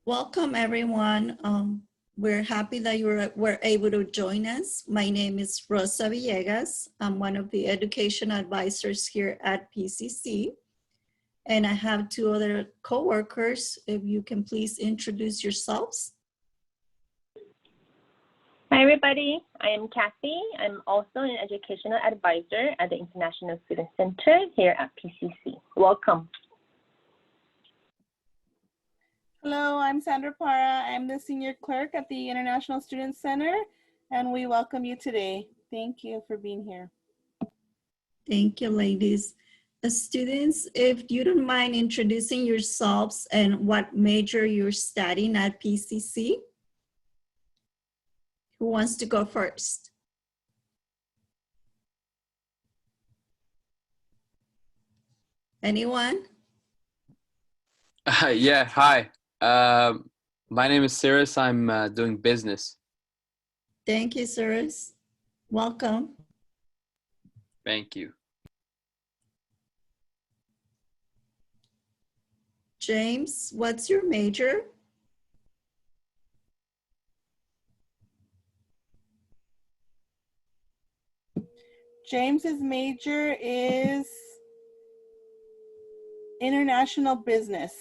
Welcome, everyone. We're happy that you were able to join us. My name is Rosa Villegas. I'm one of the education advisors here at PCC. And I have two other co-workers. If you can please introduce yourselves. Hi, everybody. I am Kathy. I'm also an educational advisor at the International Student Center here at PCC. Welcome. Hello, I'm Sandra Para. I'm the senior clerk at the International Student Center, and we welcome you today. Thank you for being here. Thank you, ladies. Students, if you don't mind introducing yourselves and what major you're studying at PCC. Who wants to go first? Anyone? Yeah, hi. My name is Cyrus. I'm doing business. Thank you, Cyrus. Welcome. Thank you. James, what's your major? James's major is international business.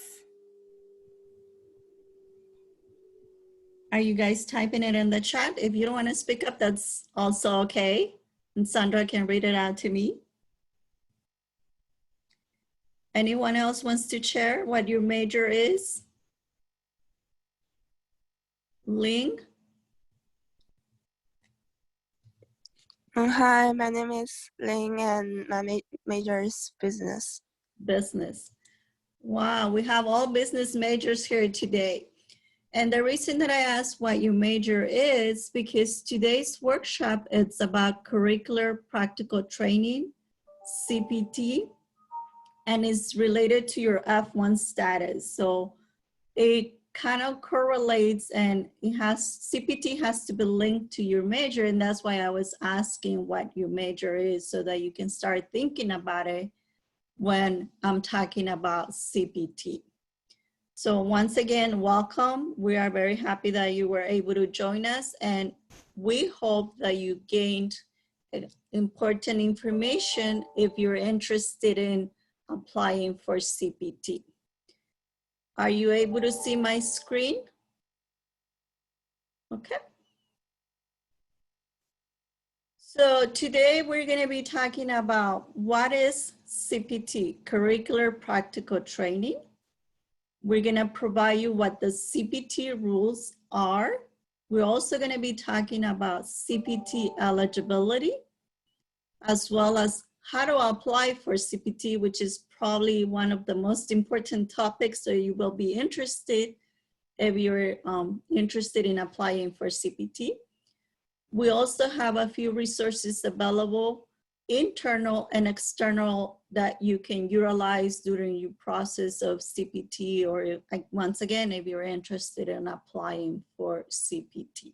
Are you guys typing it in the chat? If you don't want to speak up, that's also okay. And Sandra can read it out to me. Anyone else wants to share what your major is? Ling? Hi, my name is Ling and my major is business. Business. Wow, we have all business majors here today. And the reason that I asked what your major is because today's workshop is about Curricular Practical Training, CPT, and it's related to your F1 status. So it kind of correlates and CPT has to be linked to your major, and that's why I was asking what your major is so that you can start thinking about it when I'm talking about CPT. So once again, welcome. We are very happy that you were able to join us, and we hope that you gained important information if you're interested in applying for CPT. Are you able to see my screen? Okay. So today we're going to be talking about what is CPT, Curricular Practical Training. We're going to provide you what the CPT rules are. We're also going to be talking about CPT eligibility, as well as how to apply for CPT, which is probably one of the most important topics, so you will be interested if you're interested in applying for CPT. We also have a few resources available, internal and external, that you can utilize during your process of CPT, or once again, if you're interested in applying for CPT.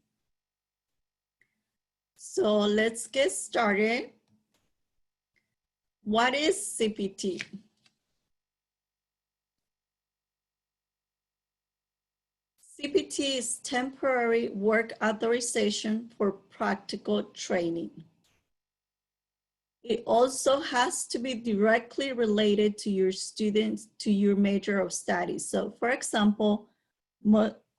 So let's get started. What is CPT? CPT is temporary work authorization for practical training. It also has to be directly related to your students, to your major of studies. So for example,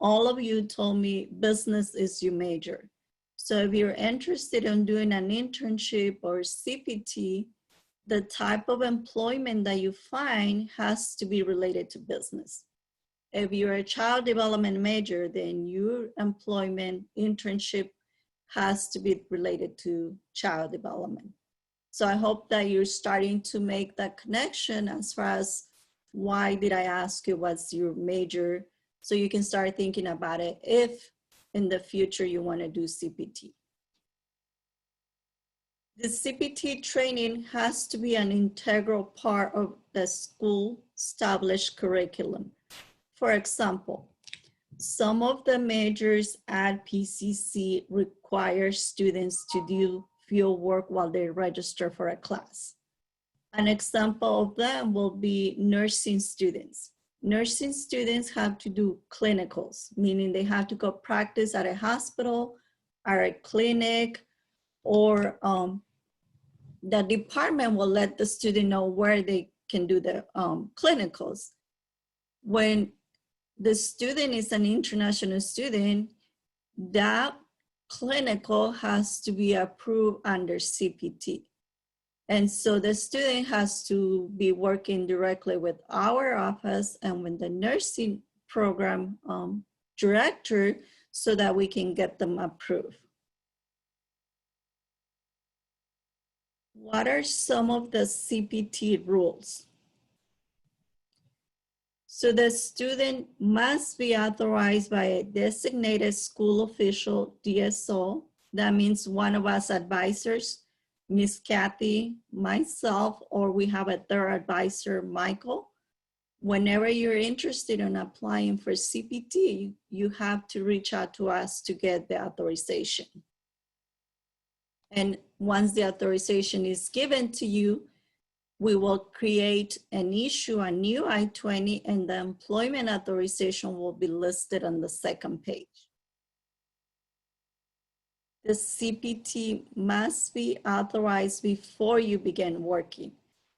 all of you told me business is your major. So if you're interested in doing an internship or CPT, the type of employment that you find has to be related to business. If you're a child development major, then your employment internship has to be related to child development. So I hope that you're starting to make that connection as far as why did I ask you what's your major, so you can start thinking about it if in the future you want to do CPT. The CPT training has to be an integral part of the school established curriculum. For example, some of the majors at PCC require students to do field work while they register for a class. An example of them will be nursing students. nursing students have to do clinicals, meaning they have to go practice at a hospital, at a clinic, or the department will let the student know where they can do the clinicals. When the student is an international student, that clinical has to be approved under CPT. And so the student has to be working directly with our office and with the nursing program director so that we can get them approved. What are some of the CPT rules? So the student must be authorized by a designated school official, DSO. That means one of us advisors, Miss Kathy, myself, or we have a third advisor, Michael. Whenever you're interested in applying for CPT, you have to reach out to us to get the authorization. And once the authorization is given to you, we will create and issue a new I-20, and the employment authorization will be listed on the second page. The CPT must be authorized before you begin working.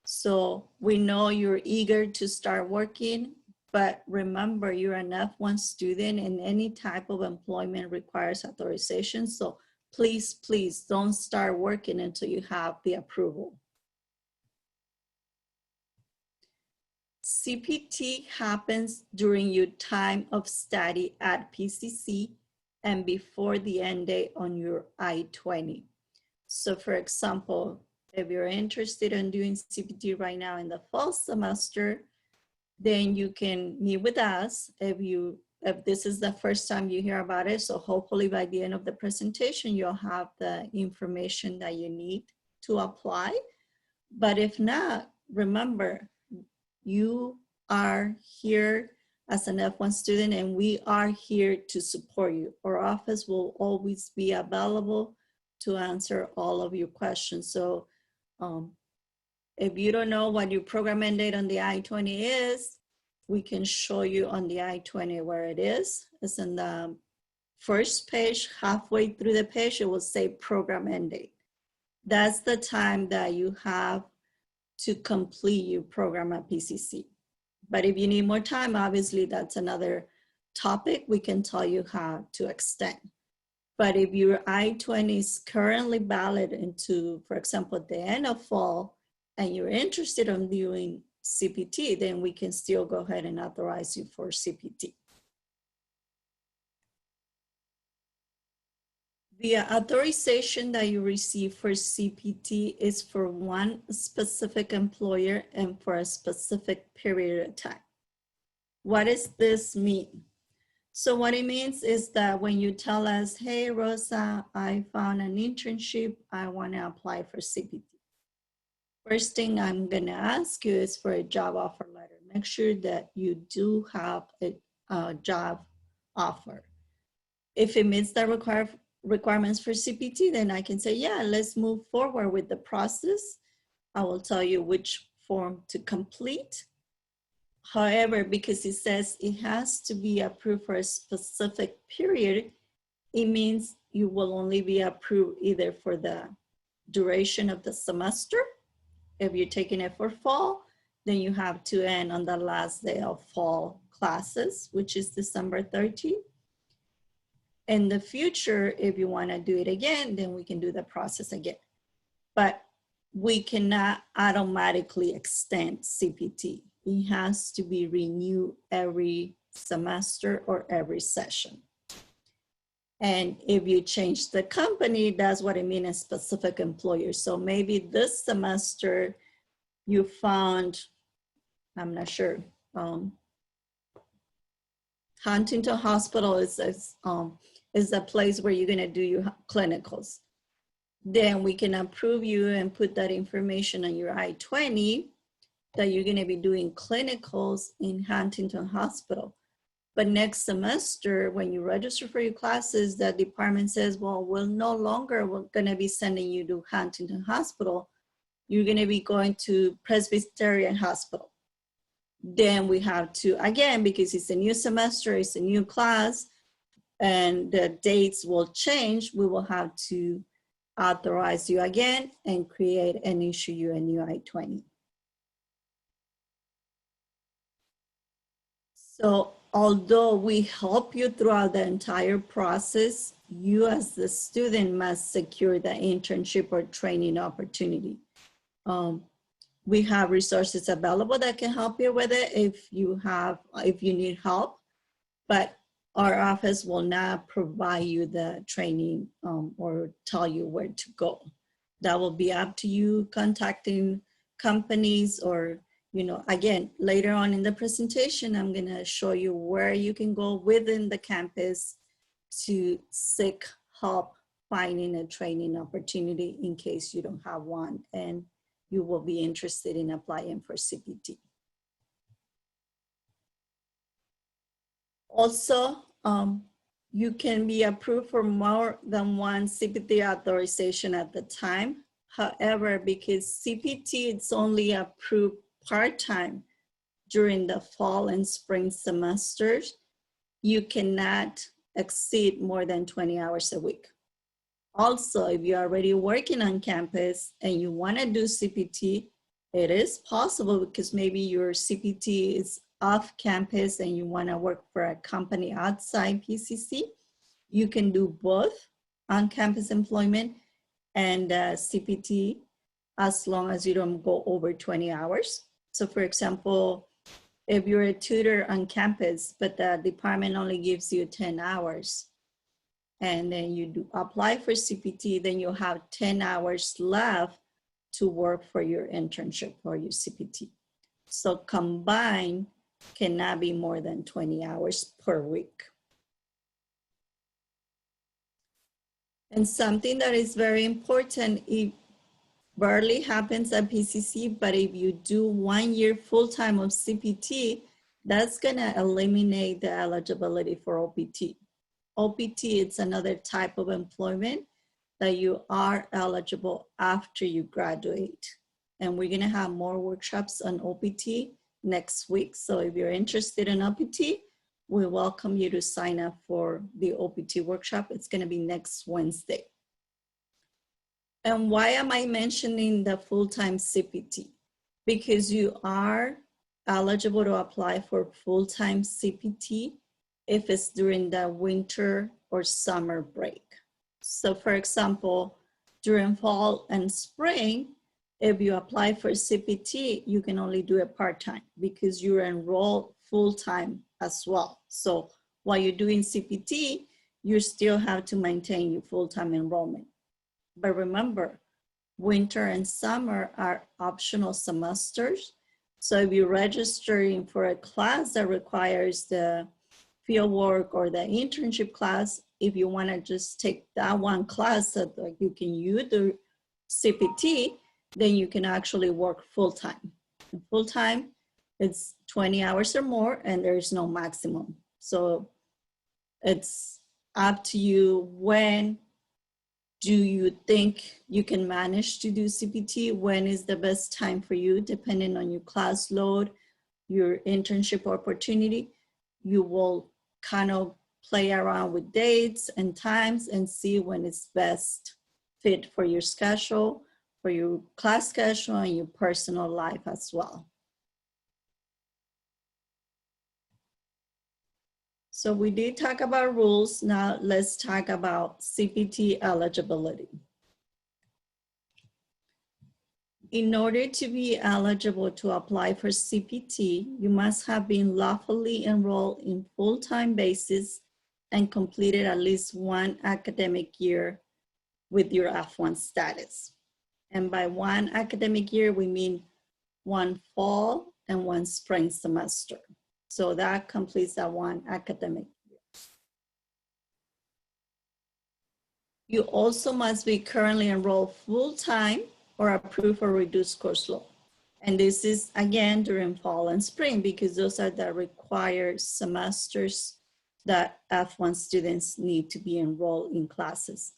So we know you're eager to start working, but remember you're an F1 student and any type of employment requires authorization. So please, please don't start working until you have the approval. CPT happens during your time of study at PCC and before the end date on your I-20. So for example, if you're interested in doing CPT right now in the fall semester, then you can meet with us if this is the first time you hear about it. So hopefully by the end of the presentation, you'll have the information that you need to apply. But if not, remember, you are here as an F1 student and we are here to support you. Our office will always be available to answer all of your questions. So if you don't know what your program end date on the I-20 is, we can show you on the I-20 where it is. It's in the first page, halfway through the page, it will say program end date. That's the time that you have to complete your program at PCC. But if you need more time, obviously that's another topic. We can tell you how to extend. But if your I-20 is currently valid into, for example, at the end of fall, and you're interested in doing CPT, then we can still go ahead and authorize you for CPT. The authorization that you receive for CPT is for one specific employer and for a specific period of time. What does this mean? So what it means is that when you tell us, hey, Rosa, I found an internship, I want to apply for CPT. First thing I'm going to ask you is for a job offer letter. Make sure that you do have a job offer. If it meets the requirements for CPT, then I can say, yeah, let's move forward with the process. I will tell you which form to complete. However, because it says it has to be approved for a specific period, it means you will only be approved either for the duration of the semester. If you're taking it for fall, then you have to end on the last day of fall classes, which is December 13th. In the future, if you want to do it again, then we can do the process again. But we cannot automatically extend CPT. It has to be renewed every semester or every session. And if you change the company, that's what it means, a specific employer. So maybe this semester you found, I'm not sure, Huntington Hospital is a place where you're gonna do your clinicals. Then we can approve you and put that information on your I-20 that you're gonna be doing clinicals in Huntington Hospital. But next semester, when you register for your classes, the department says, well, we're gonna be sending you to Huntington Hospital. You're gonna be going to Presbyterian Hospital. then we have to, again, because it's a new semester, it's a new class, and the dates will change, we will have to authorize you again and create and issue you a new I-20. So although we help you throughout the entire process, you as the student must secure the internship or training opportunity. We have resources available that can help you with it if you need help, but our office will not provide you the training or tell you where to go. That will be up to you contacting companies or, again, later on in the presentation, I'm gonna show you where you can go within the campus to seek help finding a training opportunity in case you don't have one and you will be interested in applying for CPT. Also, you can be approved for more than one CPT authorization at the time. However, because CPT is only approved part-time during the fall and spring semesters, you cannot exceed more than 20 hours a week. Also, if you're already working on campus and you want to do CPT, it is possible because maybe your CPT is off campus and you want to work for a company outside PCC. You can do both on-campus employment and CPT as long as you don't go over 20 hours. So for example, if you're a tutor on campus, but the department only gives you 10 hours, and then you do apply for CPT, then you'll have 10 hours left to work for your internship or your CPT. So combined cannot be more than 20 hours per week. And something that is very important, it barely happens at PCC, but if you do 1 year full-time of CPT, that's gonna eliminate the eligibility for OPT. OPT, it's another type of employment that you are eligible after you graduate. And we're gonna have more workshops on OPT next week. So if you're interested in OPT, we welcome you to sign up for the OPT workshop. It's gonna be next Wednesday. And why am I mentioning the full-time CPT? Because you are eligible to apply for full-time CPT if it's during the winter or summer break. So for example, during fall and spring, if you apply for CPT, you can only do it part-time because you're enrolled full-time as well. So while you're doing CPT, you still have to maintain your full-time enrollment. But remember, winter and summer are optional semesters. So if you're registering for a class that requires the field work or the internship class, if you want to just take that one class that you can use the CPT, then you can actually work full-time. Full-time, it's 20 hours or more and there's no maximum. So it's up to you. When do you think you can manage to do CPT? When is the best time for you, depending on your class load, your internship opportunity? You will kind of play around with dates and times and see when it's best fit for your schedule, for your class schedule, and your personal life as well. So we did talk about rules. Now let's talk about CPT eligibility. In order to be eligible to apply for CPT, you must have been lawfully enrolled in full-time basis and completed at least one academic year with your F1 status. And by one academic year, we mean one fall and one spring semester. So that completes that one academic year. You also must be currently enrolled full-time or approved for reduced course load. And this is again during fall and spring because those are the required semesters that F1 students need to be enrolled in classes.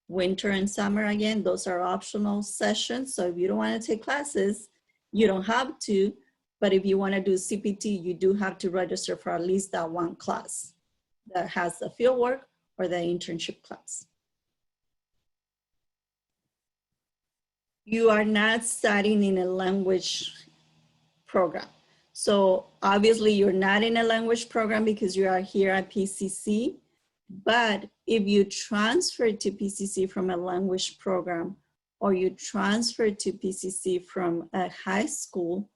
Winter and summer, again, those are optional sessions. So if you don't want to take classes, you don't have to, But if you want to do CPT, you do have to register for at least that one class that has the fieldwork or the internship class. You are not studying in a language program. So obviously you're not in a language program because you are here at PCC, but if you transfer to PCC from a language program or you transfer to PCC from a high school,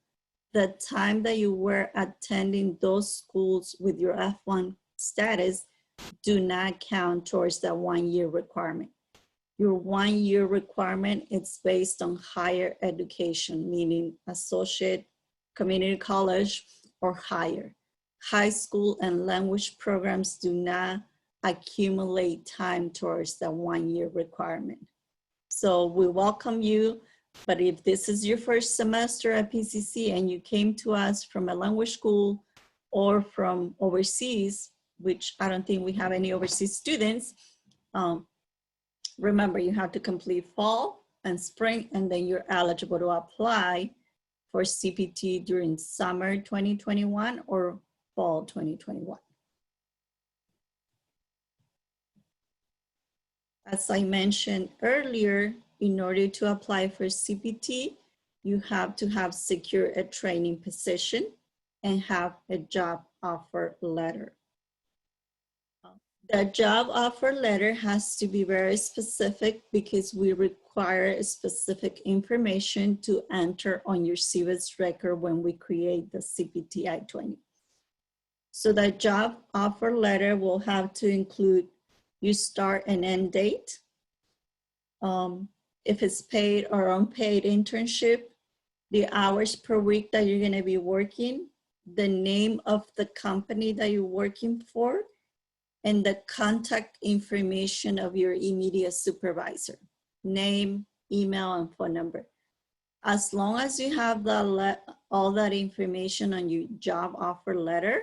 the time that you were attending those schools with your F1 status do not count towards that 1 year requirement. Your 1 year requirement is based on higher education, meaning associate, community college, or higher. High school and language programs do not accumulate time towards the 1 year requirement. So we welcome you, but if this is your first semester at PCC and you came to us from a language school or from overseas, which I don't think we have any overseas students, remember you have to complete fall and spring, and then you're eligible to apply for CPT during summer 2021 or fall 2021. As I mentioned earlier, in order to apply for CPT, you have to have secured a training position and have a job offer letter. The job offer letter has to be very specific because we require specific information to enter on your CVS record when we create the CPT I-20. So the job offer letter will have to include your start and end date, if it's paid or unpaid internship, the hours per week that you're gonna be working, the name of the company that you're working for, and the contact information of your immediate supervisor, name, email, and phone number. As long as you have all that information on your job offer letter,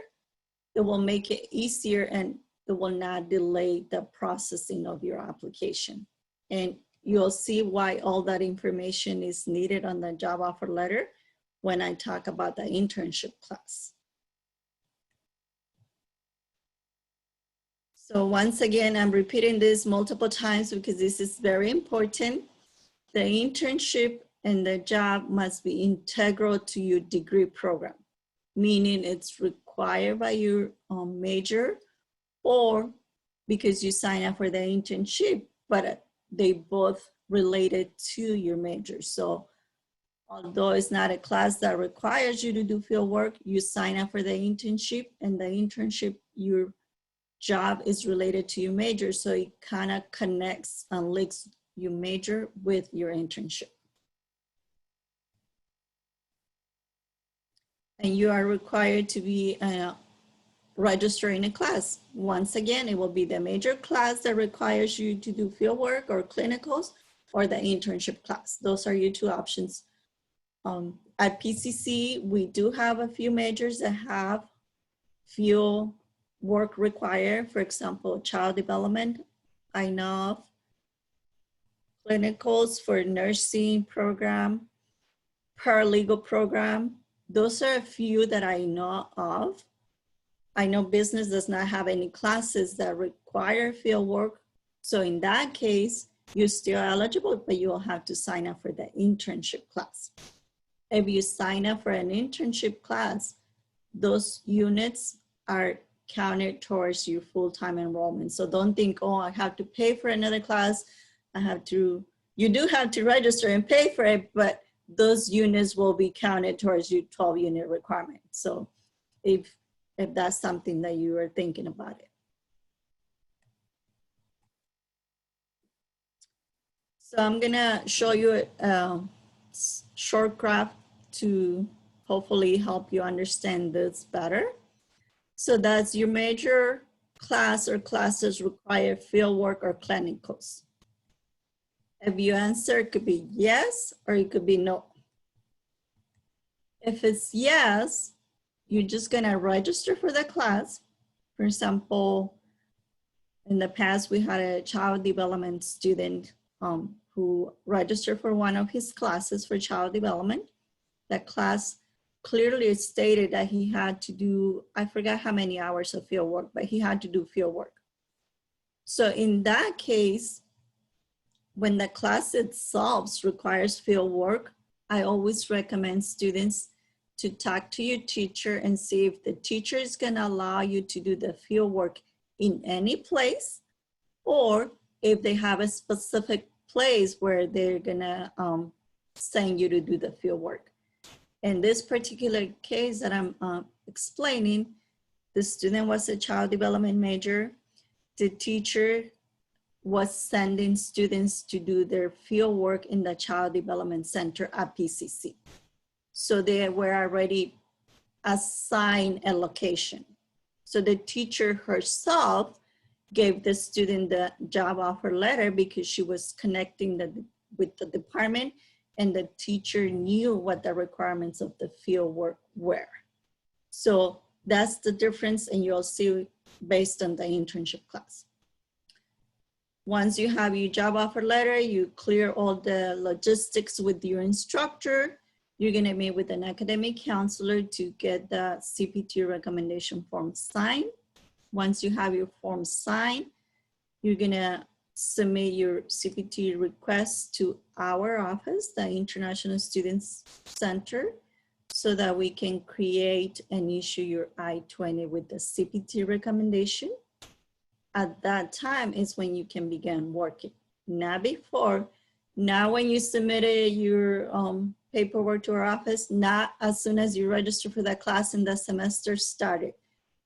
it will make it easier and it will not delay the processing of your application. And you'll see why all that information is needed on the job offer letter when I talk about the internship class. So once again, I'm repeating this multiple times because this is very important. The internship and the job must be integral to your degree program, meaning it's required by your major or because you sign up for the internship, but they both related to your major. So although it's not a class that requires you to do field work, you sign up for the internship, and the internship, your job is related to your major. So it kind of connects and links your major with your internship. And you are required to be register in a class. Once again, it will be the major class that requires you to do field work or clinicals, or the internship class. Those are your two options. At PCC, we do have a few majors that have field work required. For example, child development, I know of. Clinicals for nursing program, paralegal program. Those are a few that I know of. I know business does not have any classes that require field work. So in that case, you're still eligible, but you will have to sign up for the internship class. If you sign up for an internship class, those units are counted towards your full-time enrollment. So don't think, oh, I have to pay for another class. You do have to register and pay for it, but those units will be counted towards your 12-unit requirement. So if that's something that you are thinking about it. So I'm gonna show you a short graph to hopefully help you understand this better. So that's your major class or classes require field work or clinicals. If you answer, it could be yes, or it could be no. If it's yes, you're just gonna register for the class. For example, in the past, we had a child development student who registered for one of his classes for child development. That class clearly stated that he had to do, I forgot how many hours of field work, but he had to do field work. So in that case, when the class itself requires field work, I always recommend students to talk to your teacher and see if the teacher is gonna allow you to do the field work in any place, or if they have a specific place where they're gonna send you to do the field work. In this particular case that I'm explaining, the student was a child development major. The teacher was sending students to do their field work in the Child Development Center at PCC. So they were already assigned a location. So the teacher herself gave the student the job offer letter because she was connecting with the department, and the teacher knew what the requirements of the field work were. So that's the difference, and you'll see based on the internship class. Once you have your job offer letter, you clear all the logistics with your instructor. You're gonna meet with an academic counselor to get the CPT recommendation form signed. Once you have your form signed, you're gonna submit your CPT request to our office, the International Students Center, so that we can create and issue your I-20 with the CPT recommendation. At that time is when you can begin working, not before. Now when you submitted your paperwork to our office, not as soon as you register for that class and the semester started.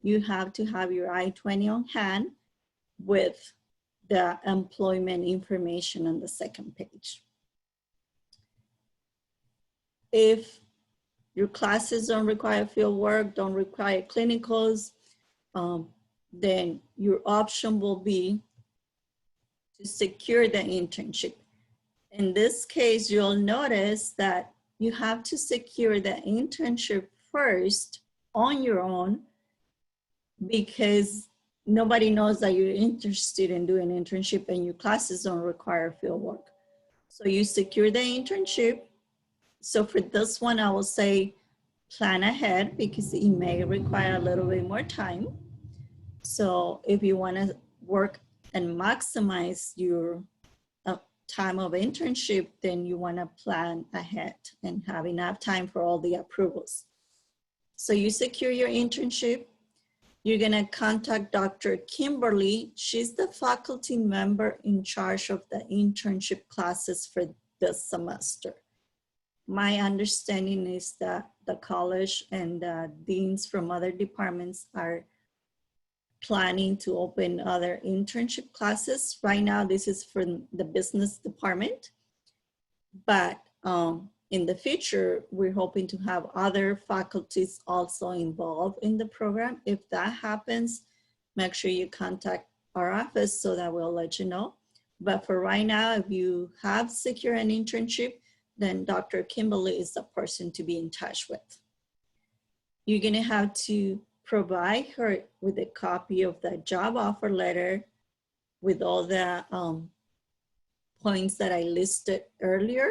You have to have your I-20 on hand with the employment information on the second page. If your classes don't require field work, don't require clinicals, then your option will be to secure the internship. In this case, you'll notice that you have to secure the internship first on your own, because nobody knows that you're interested in doing an internship and your classes don't require field work. So you secure the internship. So for this one, I will say plan ahead because it may require a little bit more time. So if you want to work and maximize your time of internship, then you want to plan ahead and have enough time for all the approvals. So you secure your internship. You're going to contact Dr. Kimberly. She's the faculty member in charge of the internship classes for this semester. My understanding is that the college and the deans from other departments are planning to open other internship classes. Right now, this is for the business department, but in the future, we're hoping to have other faculties also involved in the program. If that happens, make sure you contact our office so that we'll let you know. But for right now, if you have secured an internship, then Dr. Kimberly is the person to be in touch with. You're gonna have to provide her with a copy of the job offer letter with all the points that I listed earlier,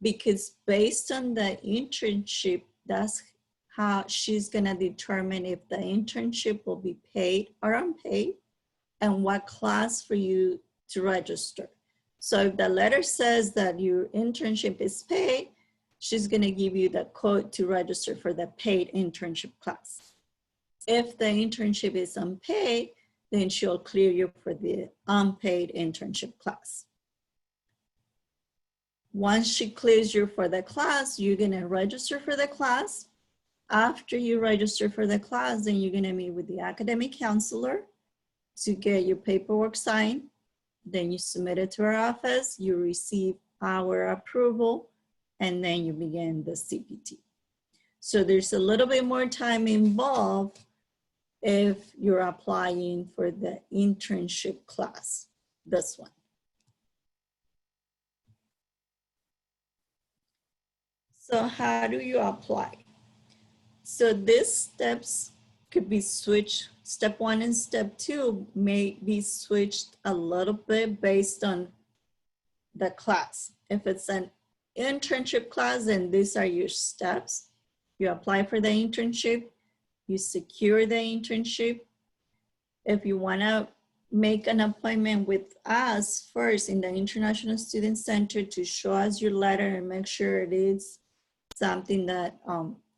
because based on the internship, that's how she's gonna determine if the internship will be paid or unpaid and what class for you to register. So if the letter says that your internship is paid, she's gonna give you the code to register for the paid internship class. If the internship is unpaid, then she'll clear you for the unpaid internship class. Once she clears you for the class, you're gonna register for the class. After you register for the class, then you're gonna meet with the academic counselor to get your paperwork signed. Then you submit it to our office, you receive our approval, and then you begin the CPT. So there's a little bit more time involved if you're applying for the internship class, this one. So how do you apply? So these steps could be switched. Step 1 and step 2 may be switched a little bit based on the class. If it's an internship class, then these are your steps. You apply for the internship, you secure the internship. If you wanna make an appointment with us first in the International Student Center to show us your letter and make sure it is something that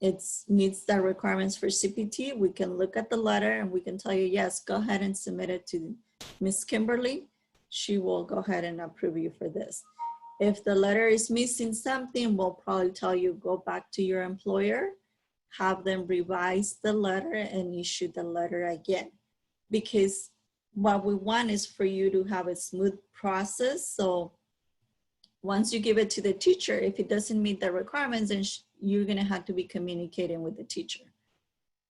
it meets the requirements for CPT, we can look at the letter and we can tell you, yes, go ahead and submit it to Miss Kimberly. She will go ahead and approve you for this. If the letter is missing something, we'll probably tell you, go back to your employer, have them revise the letter and issue the letter again. Because what we want is for you to have a smooth process. So once you give it to the teacher, if it doesn't meet the requirements, then you're gonna have to be communicating with the teacher.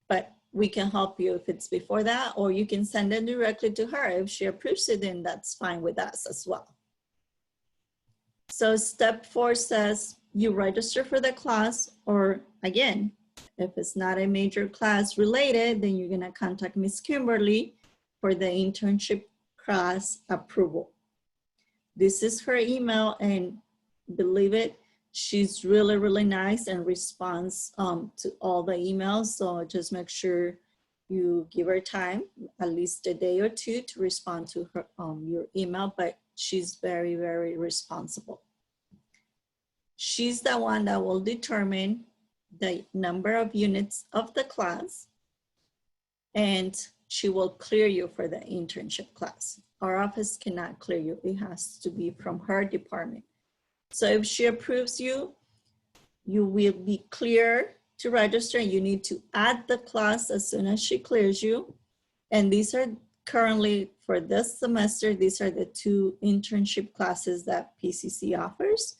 But we can help you if it's before that, or you can send it directly to her. If she approves it, then that's fine with us as well. So step 4 says you register for the class, or again, if it's not a major class related, then you're gonna contact Miss Kimberly for the internship class approval. This is her email, and believe it, she's really, really nice and responds to all the emails. So just make sure you give her time, at least a day or two, to respond to her your email, but she's very, very responsible. She's the one that will determine the number of units of the class, and she will clear you for the internship class. Our office cannot clear you. It has to be from her department. So if she approves you, you will be clear to register. You need to add the class as soon as she clears you. And these are currently, for this semester, these are the 2 internship classes that PCC offers.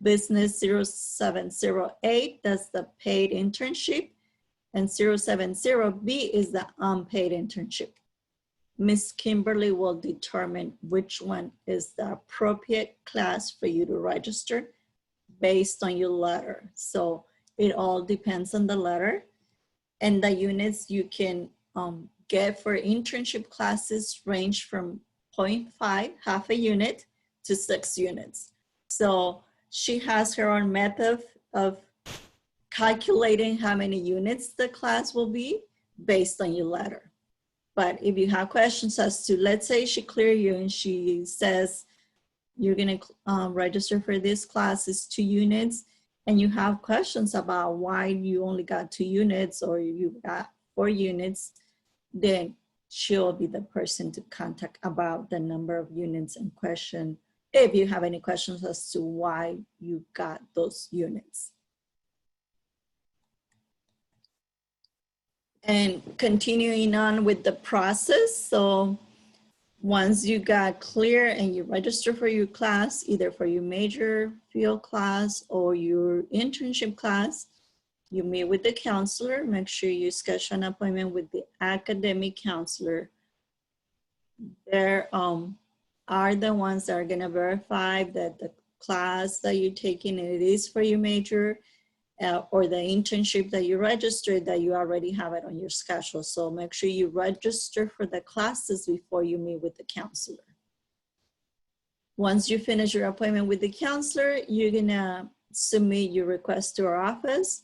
Business 0708, that's the paid internship, and 070B is the unpaid internship. Miss Kimberly will determine which one is the appropriate class for you to register based on your letter. So it all depends on the letter, and the units you can get for internship classes range from 0.5, half a unit, to 6 units. So she has her own method of calculating how many units the class will be based on your letter. But if you have questions as to, let's say she clears you and she says you're gonna register for this class is 2 units, and you have questions about why you only got 2 units or you got 4 units, then she'll be the person to contact about the number of units in question, if you have any questions as to why you got those units. And continuing on with the process, so once you got clear and you register for your class, either for your major field class or your internship class, you meet with the counselor. Make sure you schedule an appointment with the academic counselor. There are the ones that are gonna verify that the class that you're taking, it is for your major, or the internship that you registered, that you already have it on your schedule. So make sure you register for the classes before you meet with the counselor. Once you finish your appointment with the counselor, you're gonna submit your request to our office.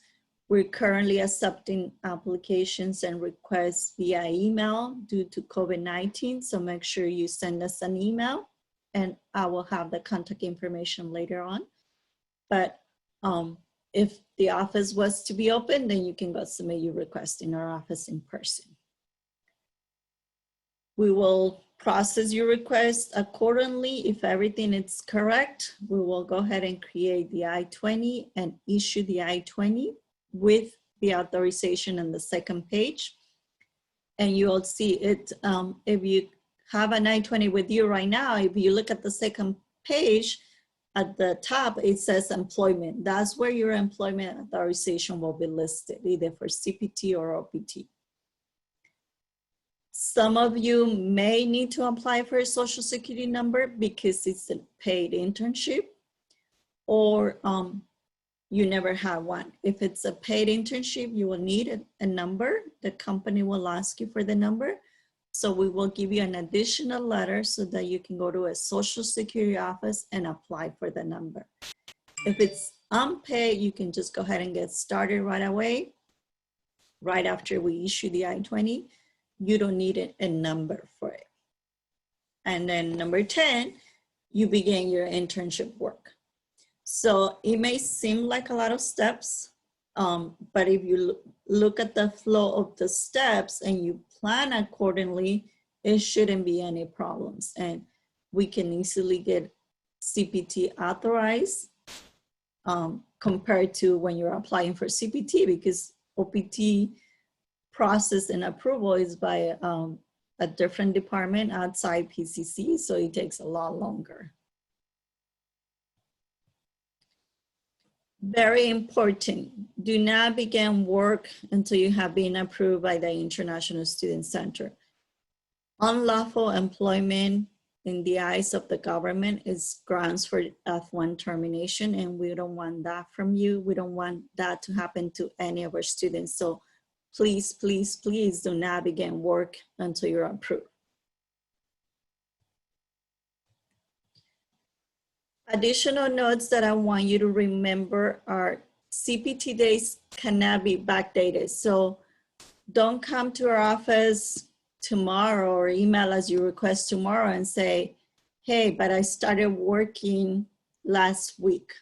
We're currently accepting applications and requests via email due to COVID-19. So make sure you send us an email, and I will have the contact information later on. But if the office was to be open, then you can go submit your request in our office in person. We will process your request accordingly. If everything is correct, we will go ahead and create the I-20 and issue the I-20 with the authorization on the second page. And you'll see it, if you have an I-20 with you right now, if you look at the second page, at the top, it says employment. That's where your employment authorization will be listed, either for CPT or OPT. Some of you may need to apply for a social security number because it's a paid internship, or you never have one. If it's a paid internship, you will need a number. The company will ask you for the number. So we will give you an additional letter so that you can go to a social security office and apply for the number. If it's unpaid, you can just go ahead and get started right away, right after we issue the I-20. You don't need a number for it. And then number 10, you begin your internship work. So it may seem like a lot of steps, but if you look at the flow of the steps and you plan accordingly, it shouldn't be any problems. And we can easily get CPT authorized compared to when you're applying for CPT, because OPT process and approval is by a different department outside PCC, so it takes a lot longer. Very important, do not begin work until you have been approved by the International Student Center. Unlawful employment in the eyes of the government is grounds for F1 termination, and we don't want that from you. We don't want that to happen to any of our students. So please, please, please do not begin work until you're approved. Additional notes that I want you to remember are CPT days cannot be backdated. So don't come to our office tomorrow or email us your request tomorrow and say, hey, but I started working last week.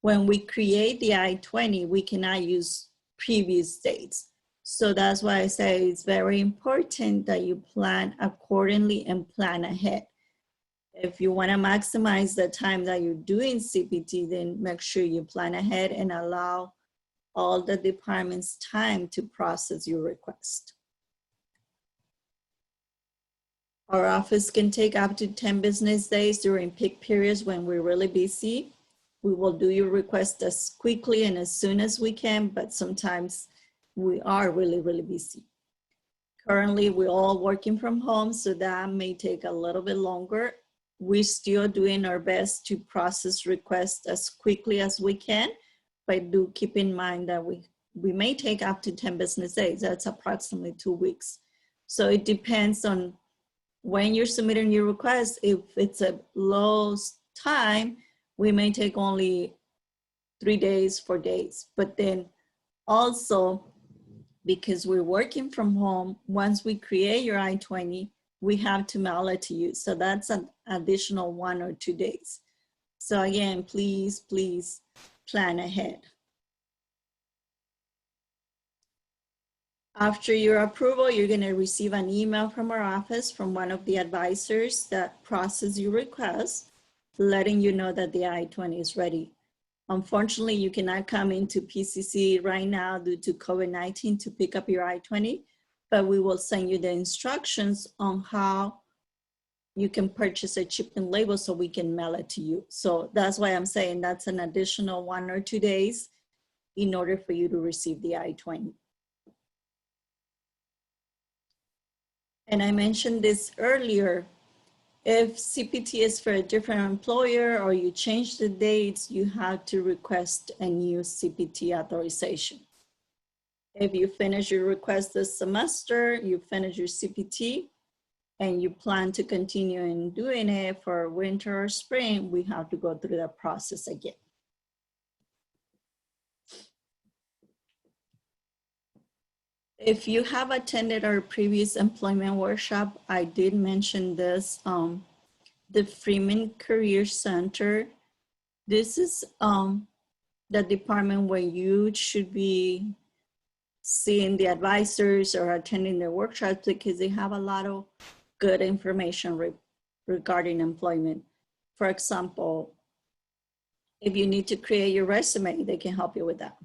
When we create the I-20, we cannot use previous dates. So that's why I say it's very important that you plan accordingly and plan ahead. If you want to maximize the time that you're doing CPT, then make sure you plan ahead and allow all the departments time to process your request. Our office can take up to 10 business days during peak periods when we're really busy. We will do your request as quickly and as soon as we can, but sometimes we are really, really busy. Currently, we're all working from home, so that may take a little bit longer. We're still doing our best to process requests as quickly as we can, but do keep in mind that we may take up to 10 business days. That's approximately 2 weeks. So it depends on when you're submitting your request. If it's a low time, we may take only 3 days, 4 days. But then also, because we're working from home, once we create your I-20, we have to mail it to you. So that's an additional 1 or 2 days. So again, please, please plan ahead. After your approval, you're gonna receive an email from our office from one of the advisors that process your request, letting you know that the I-20 is ready. Unfortunately, you cannot come into PCC right now due to COVID-19 to pick up your I-20, but we will send you the instructions on how you can purchase a chip and label so we can mail it to you. So that's why I'm saying that's an additional 1 or 2 days in order for you to receive the I-20. And I mentioned this earlier, if CPT is for a different employer or you change the dates, you have to request a new CPT authorization. If you finish your request this semester, you finish your CPT, and you plan to continue in doing it for winter or spring, we have to go through that process again. If you have attended our previous employment workshop, I did mention this, the Freeman Career Center. This is the department where you should be seeing the advisors or attending their workshops, because they have a lot of good information regarding employment. For example, if you need to create your resume, they can help you with that.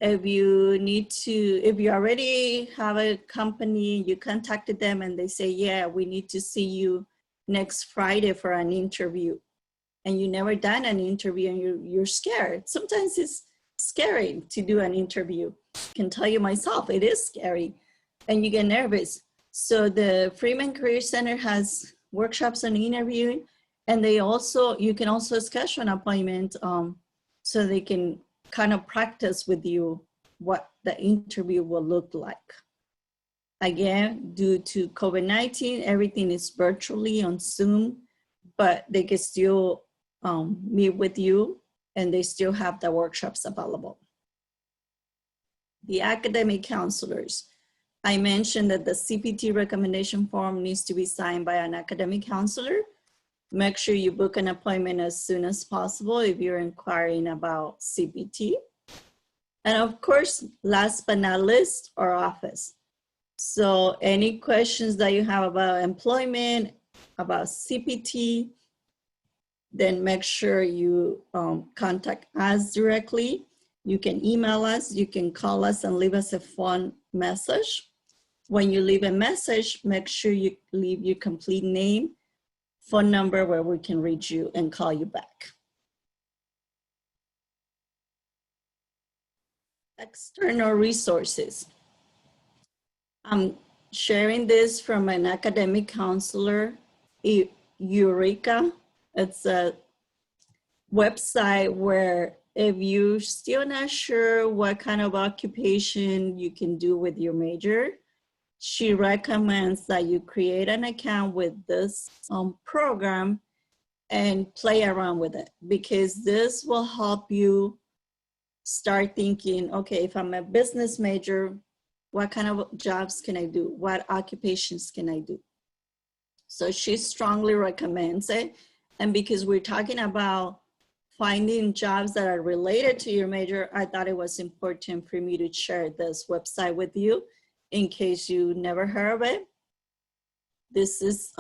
If you already have a company, you contacted them and they say, yeah, we need to see you next Friday for an interview, and you never done an interview and you're scared. Sometimes it's scary to do an interview. I can tell you myself, it is scary and you get nervous. So the Freeman Career Center has workshops on interviewing, and you can also schedule an appointment so they can kind of practice with you what the interview will look like. Again, due to COVID-19, everything is virtually on Zoom, but they can still meet with you and they still have the workshops available. The academic counselors. I mentioned that the CPT recommendation form needs to be signed by an academic counselor. Make sure you book an appointment as soon as possible if you're inquiring about CPT. And of course, last but not least, our office. So any questions that you have about employment, about CPT, then make sure you contact us directly. You can email us, you can call us and leave us a phone message. When you leave a message, make sure you leave your complete name, phone number where we can reach you and call you back. External resources. I'm sharing this from an academic counselor, Eureka. It's a website where if you're still not sure what kind of occupation you can do with your major, she recommends that you create an account with this program and play around with it, because this will help you start thinking, okay, if I'm a business major, what kind of jobs can I do? What occupations can I do? So she strongly recommends it. And because we're talking about finding jobs that are related to your major, I thought it was important for me to share this website with you in case you never heard of it. This is,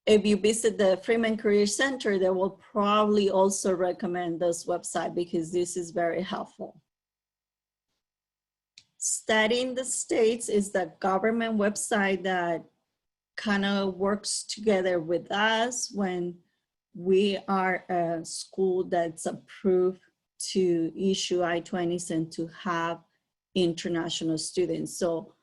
if you visit the Freeman Career Center, they will probably also recommend this website because this is very helpful. Study in the States is the government website that kind of works together with us when we are a school that's approved to issue I-20s and to have international students. So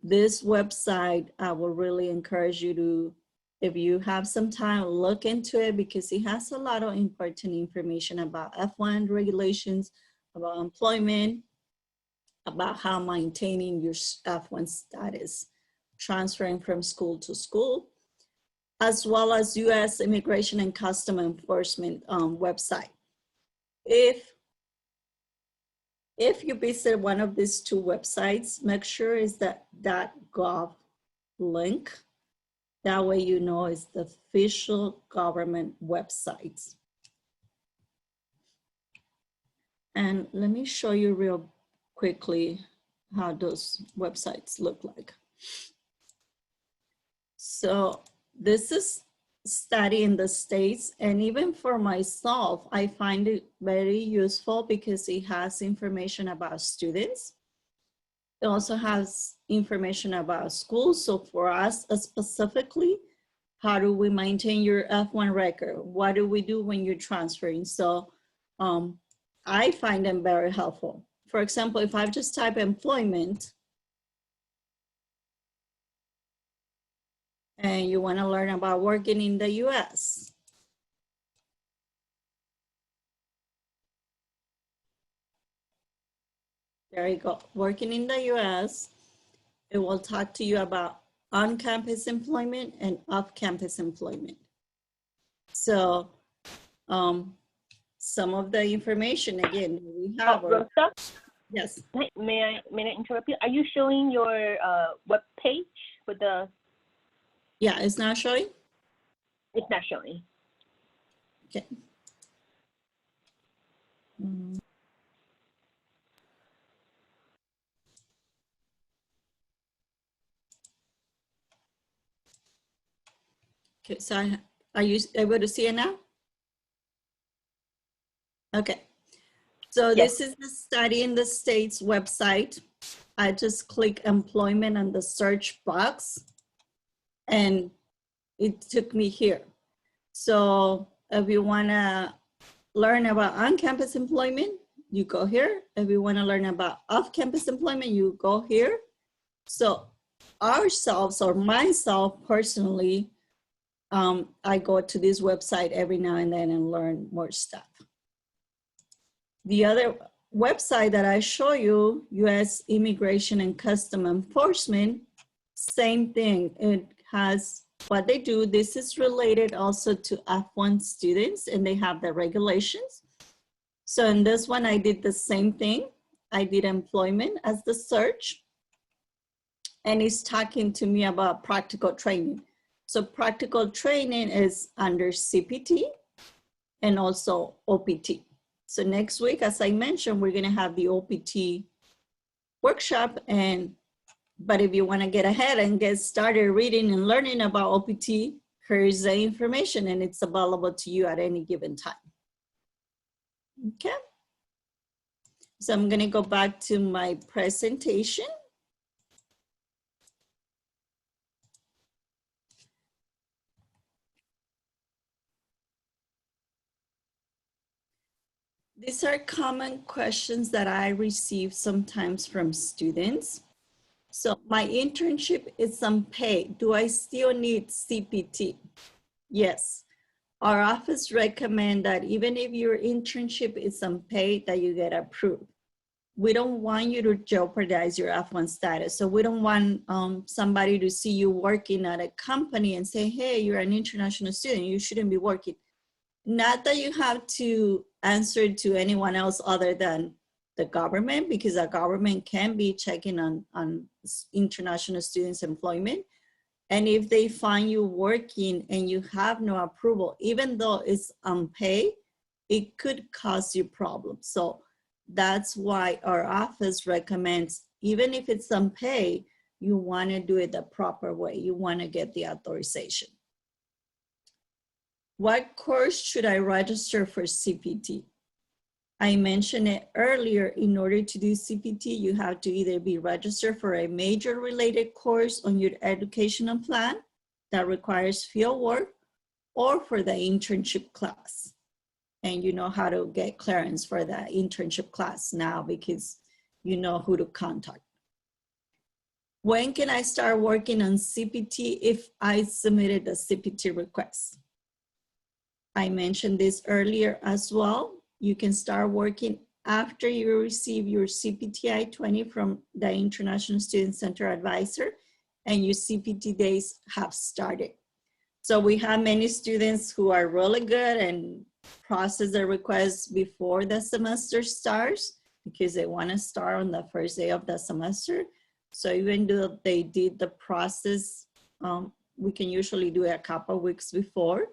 this website, I will really encourage you to, if you have some time, look into it because it has a lot of important information about F1 regulations, about employment, about how maintaining your F1 status, transferring from school to school, as well as U.S. Immigration and Customs Enforcement website. If you visit one of these two websites, make sure it's that .gov link. That way you know it's the official government websites. And let me show you real quickly how those websites look like. So this is Study in the States, and even for myself, I find it very useful because it has information about students. It also has information about schools. So for us specifically, how do we maintain your F1 record? What do we do when you're transferring? So I find them very helpful. For example, if I just type employment, and you want to learn about working in the US. There you go, working in the US. It will talk to you about on-campus employment and off-campus employment. So some of the information, again, we have. Rosa? Yes. May I interrupt you? Are you showing your web page with the? Yeah, it's not showing? It's not showing. Okay. Okay, so are you able to see it now? Okay. So Yes. This is the Study in the States website. I just click employment on the search box and it took me here. So if you wanna learn about on-campus employment, you go here. If you wanna learn about off-campus employment, you go here. So ourselves, or myself personally, I go to this website every now and then and learn more stuff. The other website that I show you, U.S. Immigration and Customs Enforcement, same thing. It has what they do. This is related also to F1 students, and they have the regulations. So in this one, I did the same thing. I did employment as the search. And it's talking to me about practical training. So practical training is under CPT and also OPT. So next week, as I mentioned, we're gonna have the OPT workshop. But if you wanna get ahead and get started reading and learning about OPT, here's the information and it's available to you at any given time. Okay. So I'm gonna go back to my presentation. These are common questions that I receive sometimes from students. So my internship is unpaid. Do I still need CPT? Yes. Our office recommend that even if your internship is unpaid, that you get approved. We don't want you to jeopardize your F1 status. So we don't want somebody to see you working at a company and say, hey, you're an international student, you shouldn't be working. Not that you have to answer to anyone else other than the government, because the government can be checking on international students' employment. And if they find you working and you have no approval, even though it's unpaid, it could cause you problems. So that's why our office recommends, even if it's unpaid, you want to do it the proper way. You want to get the authorization. What course should I register for CPT? I mentioned it earlier, in order to do CPT, you have to either be registered for a major related course on your educational plan that requires field work, or for the internship class. And you know how to get clearance for the internship class now because you know who to contact. When can I start working on CPT if I submitted a CPT request? I mentioned this earlier as well. You can start working after you receive your CPT I-20 from the International Student Center advisor and your CPT days have started. So we have many students who are really good and process their requests before the semester starts because they want to start on the first day of the semester. So even though they did the process, we can usually do it a couple of weeks before.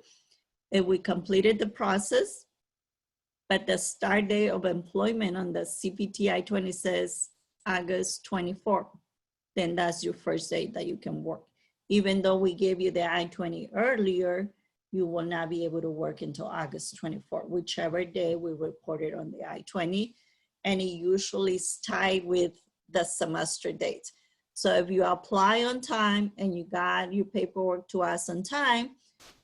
If we completed the process, but the start date of employment on the CPT I-20 says August 24th, then that's your first day that you can work. Even though we gave you the I-20 earlier, you will not be able to work until August 24th, whichever day we reported on the I-20, and it usually is tied with the semester date. So if you apply on time and you got your paperwork to us on time,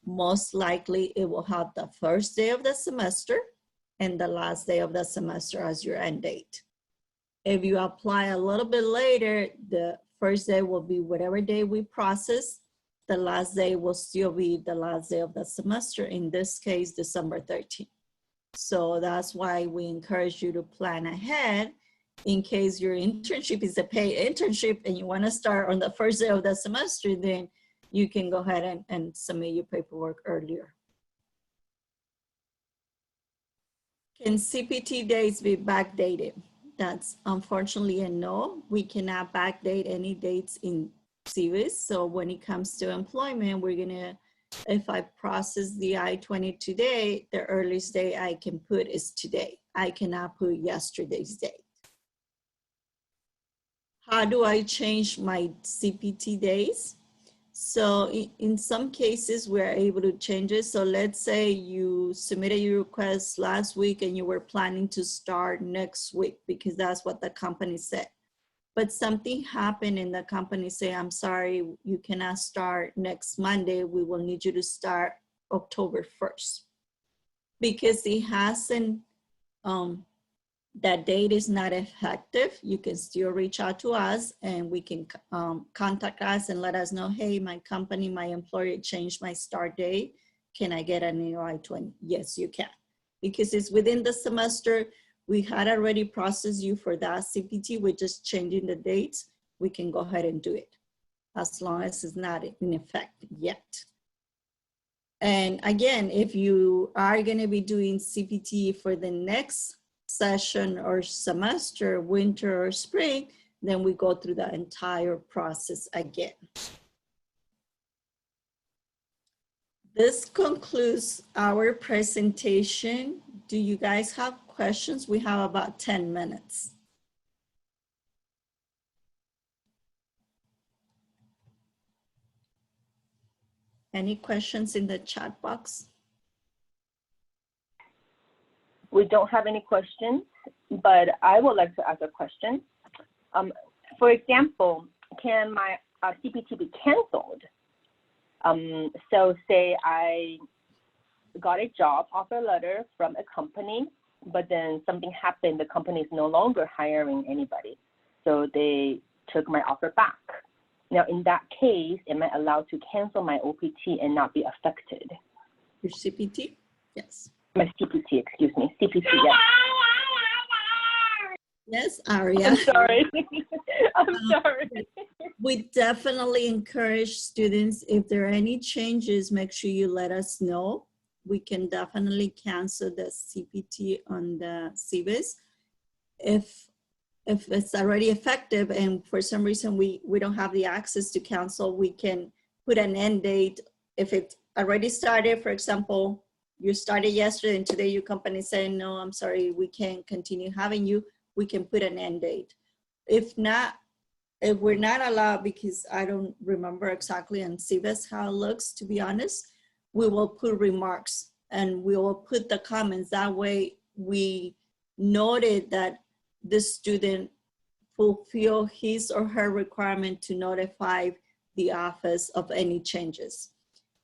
most likely it will have the first day of the semester and the last day of the semester as your end date. If you apply a little bit later, the first day will be whatever day we process. The last day will still be the last day of the semester, in this case, December 13th. So that's why we encourage you to plan ahead in case your internship is a paid internship and you want to start on the first day of the semester, then you can go ahead and submit your paperwork earlier. Can CPT dates be backdated? That's unfortunately a no. We cannot backdate any dates in CVS. So when it comes to employment, we're gonna, if I process the I-20 today, the earliest day I can put is today. I cannot put yesterday's date. How do I change my CPT days? So in some cases, we're able to change it. So let's say you submitted your request last week and you were planning to start next week because that's what the company said. But something happened and the company say, I'm sorry, you cannot start next Monday. We will need you to start October 1st. Because it hasn't, that date is not effective, you can still reach out to us and we can contact us and let us know, hey, my company, my employer changed my start date. Can I get an new I-20? Yes, you can. Because it's within the semester, we had already processed you for that CPT, we're just changing the dates. We can go ahead and do it as long as it's not in effect yet. And again, if you are gonna be doing CPT for the next session or semester, winter or spring, then we go through the entire process again. This concludes our presentation. Do you guys have questions? We have about 10 minutes. Any questions in the chat box? We don't have any questions, but I would like to ask a question. For example, can my CPT be canceled? So say I got a job offer letter from a company, but then something happened, the company is no longer hiring anybody. So they took my offer back. Now, in that case, am I allowed to cancel my OPT and not be affected? Your CPT? Yes. My CPT, excuse me. CPT, yes. Yes, Aria. I'm sorry. I'm sorry. We definitely encourage students, if there are any changes, make sure you let us know. We can definitely cancel the CPT on the CBIS. If it's already effective and for some reason we don't have the access to cancel, we can put an end date. If it already started, for example, you started yesterday and today your company is saying, no, I'm sorry, we can't continue having you, we can put an end date. If not, if we're not allowed, because I don't remember exactly on CBIS how it looks, to be honest, we will put remarks and we will put the comments. That way we noted that the student fulfill his or her requirement to notify the office of any changes.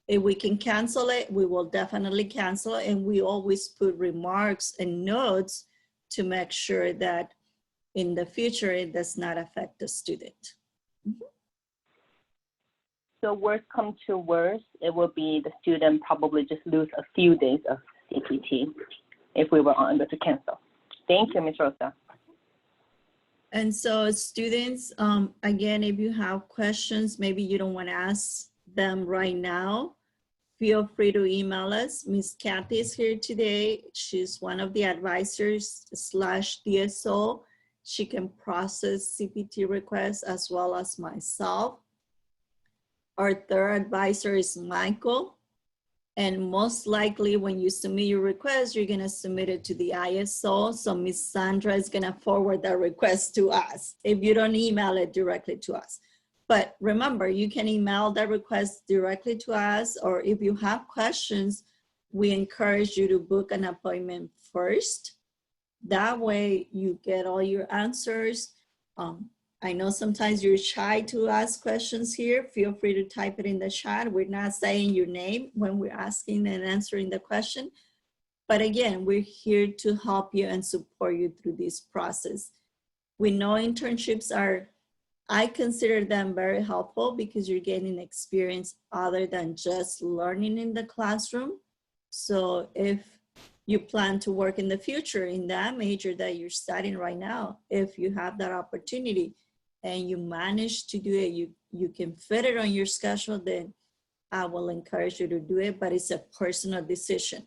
If we can cancel it, we will definitely cancel it, and we always put remarks and notes to make sure that in the future it does not affect the student. So worst come to worst, it will be the student probably just lose a few days of CPT if we were unable to cancel. Thank you, Ms. Rosa. And so students, again, if you have questions, maybe you don't want to ask them right now, feel free to email us. Miss Kathy is here today. She's one of the advisors / DSO. She can process CPT requests as well as myself. Our third advisor is Michael. And most likely when you submit your request, you're gonna submit it to the ISO. So Miss Sandra is gonna forward that request to us if you don't email it directly to us. But remember, you can email that request directly to us, or if you have questions, we encourage you to book an appointment first. That way you get all your answers. I know sometimes you're shy to ask questions here. Feel free to type it in the chat. We're not saying your name when we're asking and answering the question. But again, we're here to help you and support you through this process. We know internships are, I consider them very helpful because you're getting experience other than just learning in the classroom. So if you plan to work in the future in that major that you're studying right now, if you have that opportunity and you manage to do it, you can fit it on your schedule, then I will encourage you to do it, but it's a personal decision.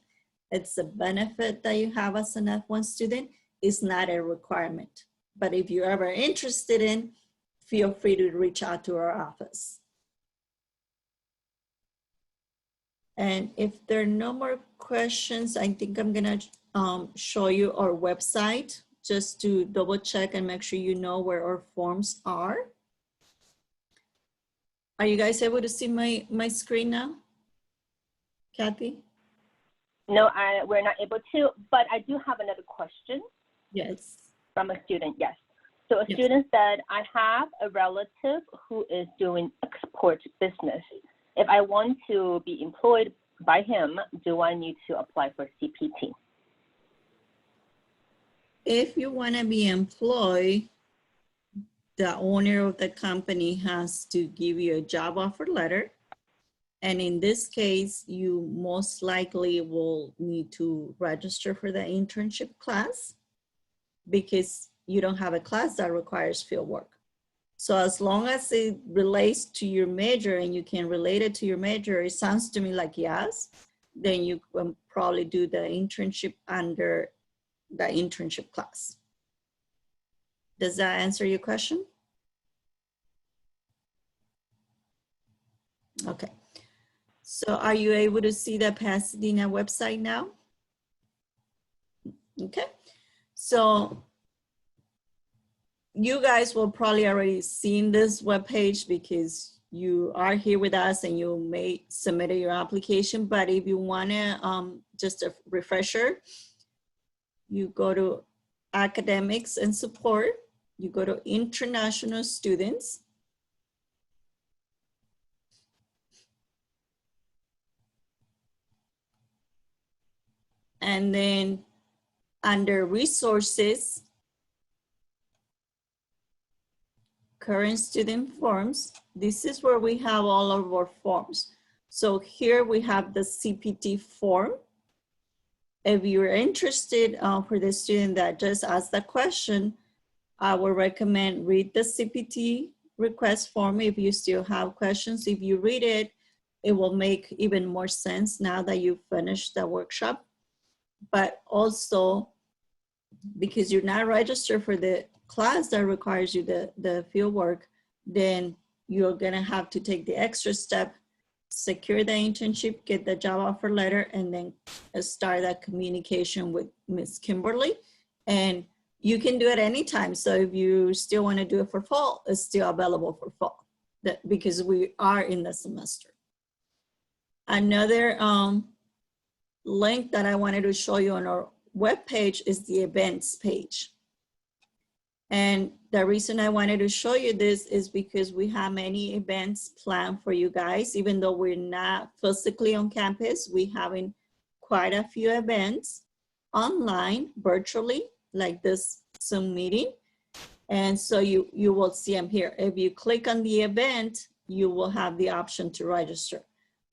It's a benefit that you have as an F1 student. It's not a requirement. But if you're ever interested in, feel free to reach out to our office. And if there are no more questions, I think I'm gonna show you our website just to double check and make sure you know where our forms are. Are you guys able to see my screen now? Kathy? No, we're not able to, but I do have another question. Yes. From a student, yes. So a student said, I have a relative who is doing export business. If I want to be employed by him, do I need to apply for CPT? If you want to be employed, the owner of the company has to give you a job offer letter. And in this case, you most likely will need to register for the internship class because you don't have a class that requires field work. So as long as it relates to your major and you can relate it to your major, it sounds to me like yes, then you can probably do the internship under the internship class. Does that answer your question? Okay. So are you able to see the Pasadena website now? Okay. So you guys will probably already seen this webpage because you are here with us and you may submit your application. But if you want to, just a refresher, you go to academics and support, you go to international students, and then under resources, current student forms, this is where we have all of our forms. So here we have the CPT form. If you're interested for the student that just asked the question, I would recommend read the CPT request form if you still have questions. If you read it, it will make even more sense now that you've finished the workshop. But also, because you're not registered for the class that requires you the field work, then you're gonna have to take the extra step, secure the internship, get the job offer letter, and then start that communication with Ms. Kimberly. And you can do it anytime. So if you still wanna do it for fall, it's still available for fall because we are in the semester. Another link that I wanted to show you on our webpage is the events page. And the reason I wanted to show you this is because we have many events planned for you guys. Even though we're not physically on campus, we're having quite a few events online, virtually, like this Zoom meeting. And so you will see them here. If you click on the event, you will have the option to register.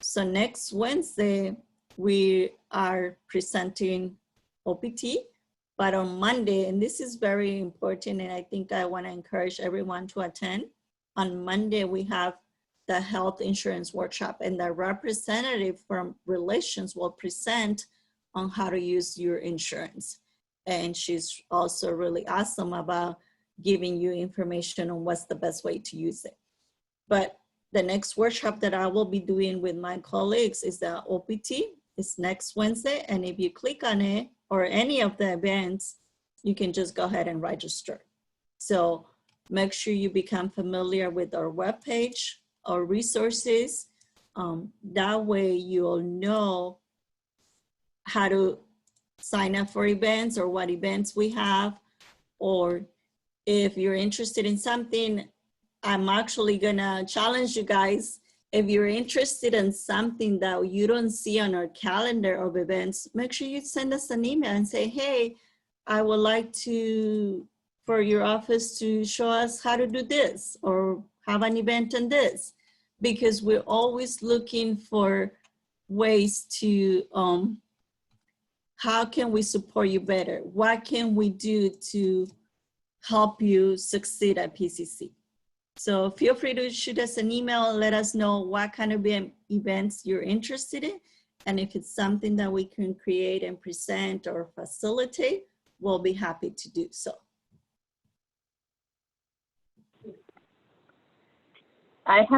So next Wednesday, we are presenting OPT. But on Monday, and this is very important, and I think I want to encourage everyone to attend. On Monday, we have the health insurance workshop, and the representative from Relations will present on how to use your insurance. And she's also really awesome about giving you information on what's the best way to use it. But the next workshop that I will be doing with my colleagues is the OPT. It's next Wednesday, and if you click on it, or any of the events, you can just go ahead and register. So make sure you become familiar with our webpage, our resources. That way you'll know how to sign up for events or what events we have. Or if you're interested in something, I'm actually gonna challenge you guys. If you're interested in something that you don't see on our calendar of events, make sure you send us an email and say, hey, I would like for your office to show us how to do this or have an event on this, because we're always looking for ways to, how can we support you better? What can we do to help you succeed at PCC? So feel free to shoot us an email and let us know what kind of events you're interested in. And if it's something that we can create and present or facilitate, we'll be happy to do so. I have